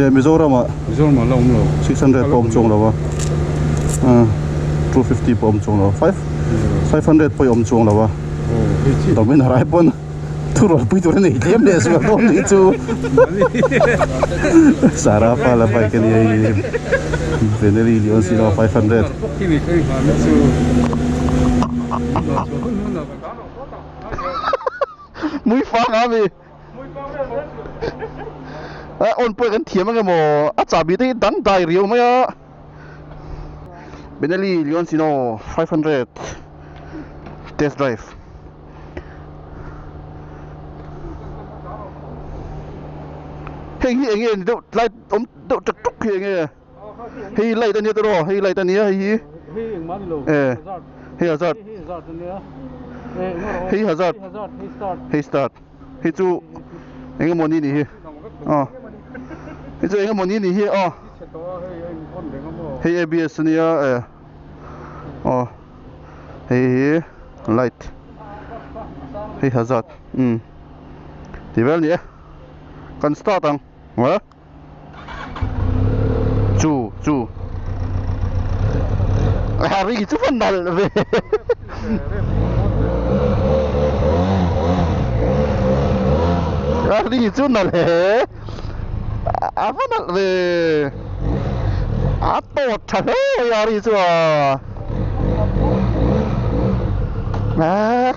Mizoram à Mizoram là ông lâu 600 pom chung lo wa 250 pom chung lo 500 pom chung lo wa domin harai pon turol pui tur nei lem le su ko ni chu sara pa la pai ke ni veneri lion si lo 500 Kini kai ha mitsu muy phang à mi on poi kan thiam ang mo a chabi te dan dai riu mai a Benelli Leon Sino 500 test drive hey anh đâu lại đâu trật trúc anh hey lại tên nhớ tôi hey lại tên nhớ hey hey hazard hey hazard hey start hey chú anh muốn đi nè hey chú anh muốn đi nè hey ABS nè hey light hey hazard thì vậy nhỉ cần start ang hả chú hari chú phân đal về hari chú nal he phân đal về tốt thật đấy hari chú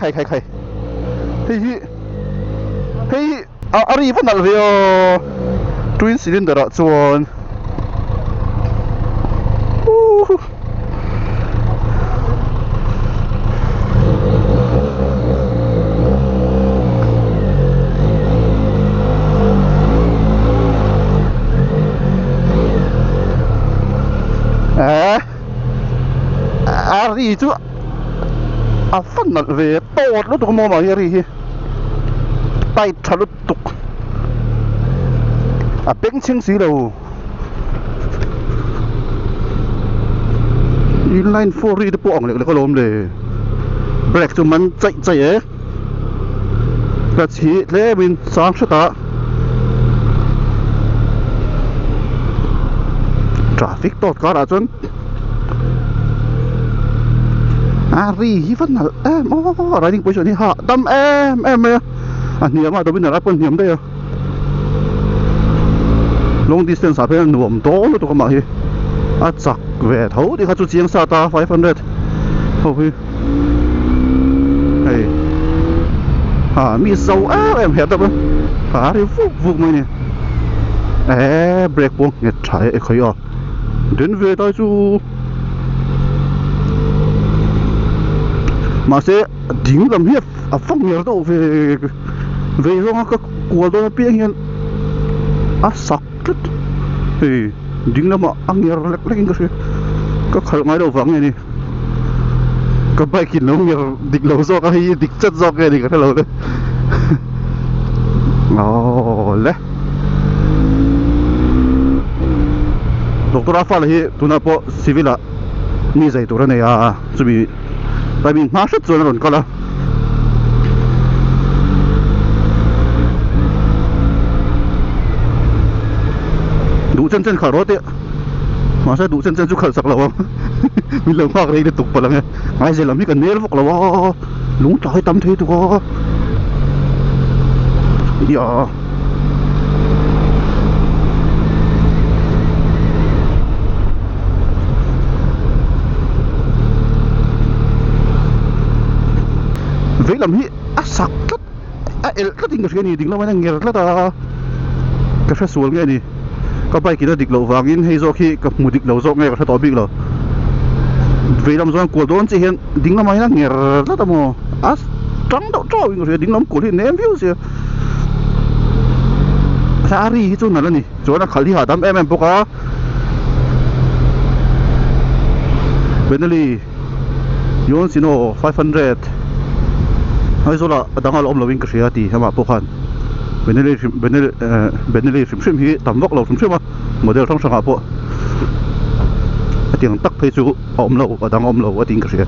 khai hey ari phân đal về twin cylinder đó chuan ari chú phân đal về tốt lúc tụi mò mà ari tay thật lúc tục bén清晰đâu inline 4 đi bộ ổng lại có lốm để break cho mình chạy ấy là chỉ để mình sáng suốt đó traffic tốt có đã chân ri vẫn là riding position đi họ đâm em nhiều mà tôi biết là con nhiều đây à long distance apa yang nuam to lo to kama hi a chak ve tho di kha chu chiang sa ta 500 ho hi hey mi sau em hết đâu ri vu mai ni break bong nge thai e khoi a đến về ta chu mà sẽ dính làm hiệp phong nhiều đâu về rồi các cuộc đó biết hiện sắc thì dính lắm mà ăn nhiều lắc có khởi máy đầu vắng này đi có bài kín lâu nhiều địch lâu do cái địch chất do cái gì cái lâu đấy lẽ Dr. Rafa là tụi nó po civil là như vậy tụi này chuẩn bị tại vì nó rất rồi nó là đủ chân khởi rốt đấy mà sao đủ chân chú khởi sặc lâu mình làm hoa cái này tục vào là ngay giờ làm cái cần nếp là lúng trời tắm thế tụi có vậy làm hi sặc rất tình cái này tính là mấy thằng nghe rất là cái phép xuống cái này các bài kia địch lậu vàng in hay do khi các mùi địch lậu do nghe có thể tỏ bị rồi vì làm do của đón chỉ hiện tính là mấy thằng nghe rất là mò trắng đậu trâu người tính lắm của thì ném view gì Sari itu nala ni, chỗ nó khali hadam em boka. Benelli, yon sino 500. Hai zola dangal om loving kreati sama pokan. Benelli sim hi tamwak lo sim ma model thong sang apo. Tiang tak phei chu om lo adang om lo ating kre.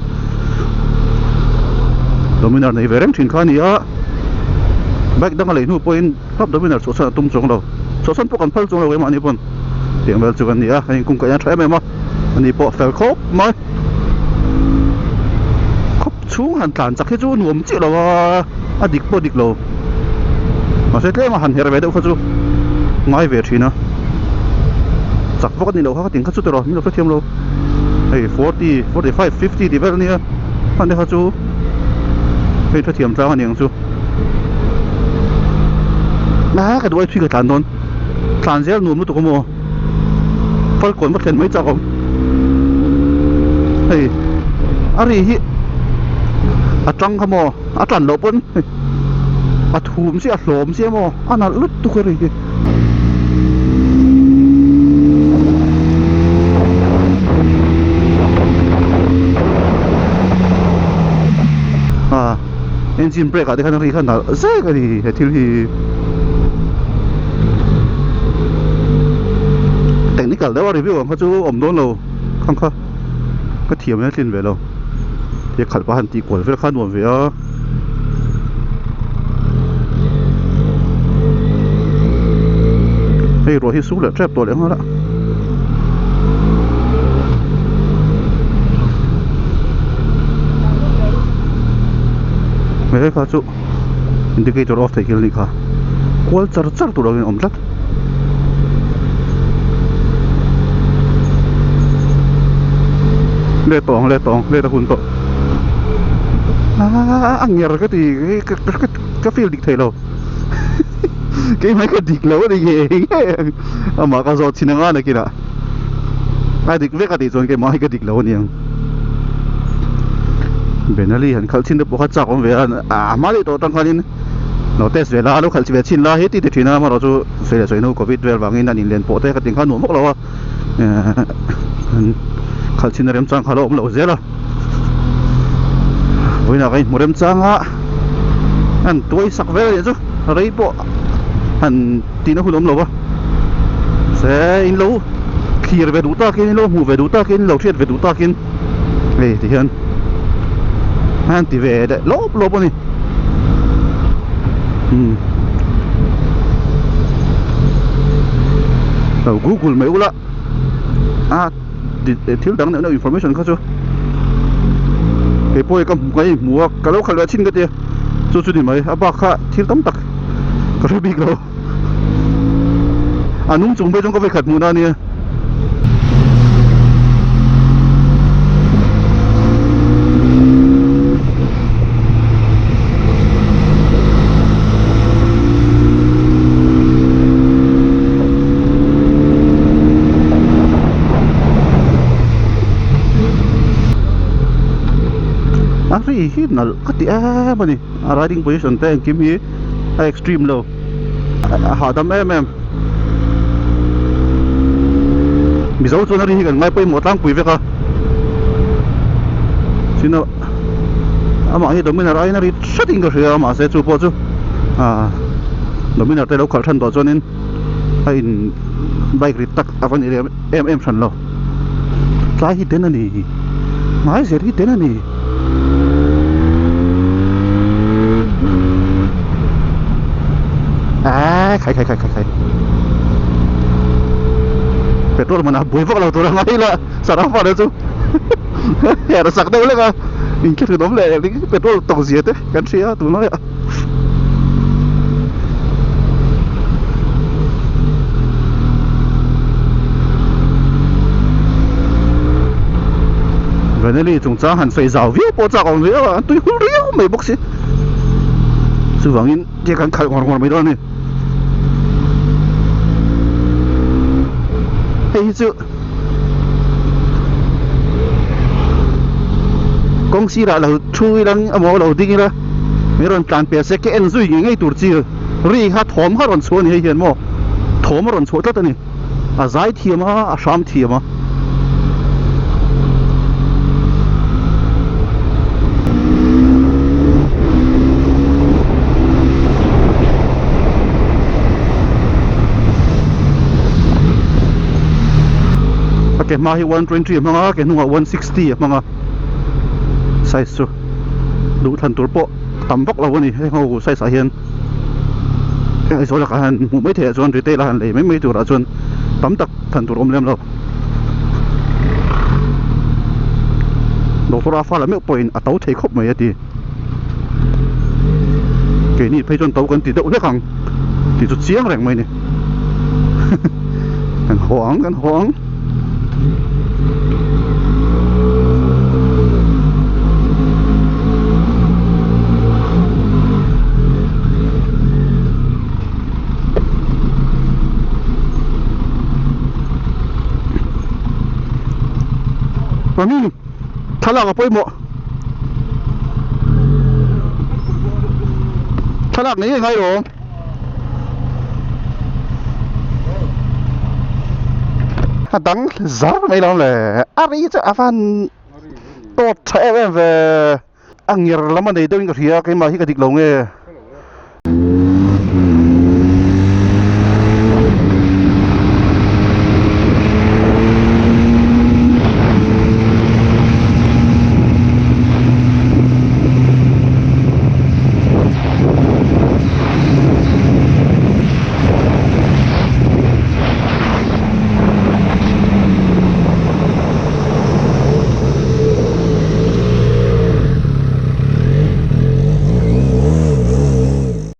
Dominar nei verem thin khania. Baik dangal nu point top dominar so sa tum chong lo. so san po kan phal chung lo em ani pon tiang bel chu kan nia anh cũng cái trai em mà anh po fel khop mai khop chung han tlan chak he chu nuam chi lo a dik po dik lo mà sẽ thế mà han her ve đâu pha chu ngai ve thina chak po kan ni lo ha ting kha chu te ro mi lo thiam lo hey 40 45 50 di bel nia han de ha chu hey tha thiam tlang anh chu na cái đuôi truy cái tàn non tàn dễ nuốt mất tụi cô phân cồn mất tiền mấy chắc không hey ari hi trăng không mò tràn lốp vẫn thùm xí lốm xí mò nó lứt tụi cái gì engine brake ada kan ri kan na zai cái gì thil hi technical đó reviewเขาchú ổn đốn lâu không có cái thiểm nó tin về lâu thì khẩn quá hẳn tí quần với khăn buồn về hay rồi hi xuống lại trapตัวđấy hết á mấy cái chú indicator off thấy cái này cả qual char char tụi nó ổn lắm lê tòng lê ta hun to anh nhớ cái gì cái feel địch thầy lâu cái mấy cái địch lâu thì gì mà cái giọt xin ngang này kia đã ai địch với cái địch rồi cái mấy cái địch lâu này bên này hắn khảo xin được bao chắc không về mà đi to tăng cái nó test về là lúc khảo về xin là hết thì thì nào mà nó chú sẽ là nó covid về và ngay là nhìn lên bộ thế cái tiếng khăn nuốt mốc lâu khal chin rem chang khalo om lo zela oina kai morem changa an toi sak ve chu rei po han tina hulom lo ba se in lo khir ve du ta kin lo mu ve du ta kin lo thiet ve du ta kin ve ti hian han ti ve de lo ni Google mấy ula thiếu đắng nữa information khác chứ cái bôi cầm cái mua cái lâu khai chín cái gì chú đi mấy bác khác thiếu tấm tắc cái big lâu nung chúng bây giờ có phải khát mua nào nè hi na kati mani riding position te kimi extreme low hadam mizo chona ri gan ngai poi motlang pui veka sino ama hi dominar ai na ri setting ka ria ma se chu po chu dominar te lo khal than to chonin in bike ri tak avan em than lo tlai hi ten ani mai se ri ten ani khai petrol mana bui vok lau turang ai la sarap pada tu ya rasak dah boleh ka ingkir ke dom le petrol tong ziat kan sia tu na ya vanili chung cha han sei zau vi po cha ong vi tu hu riu mai bok si su wangin dia kan khal ngor mai do ni hey chú công ty là chui đang ở đâu đi ra mấy lần tàn bè sẽ cái enjoy những ngay tuổi chi ri ha thom ha ron chuan hi hiền mo thom ron chuan tất ni zai thiam a sham thiam a cái mai 120 mga cái nung 160 mga size su đủ thành turbo tầm bốc là cái này hay không size hiền ไอ้โซลกันไม่เทส่วนรีเทลหันเลยไม่ตัวละส่วนปั๊มตักทันตัวอมเลี้ยมเราดอกราฟ้าละไม่ปล่อยอัตโตเทคบไหมอะทีเกนี่ไปจนโตกันติดเด็กเนี่ยขังติดจุดเสียงแรงไหมเนี่ยกันหวงกันหวงวันนี้ถ้าเราก็ไปหมดถ้าหลักนี้ยังไงหรอดังซาไม่ลองเลยอะไรจะอาฟันโตใช้แบบอังเงียร์แล้วมันได้ด้วยกันเฮียกันมาที่กระดิกลงเอ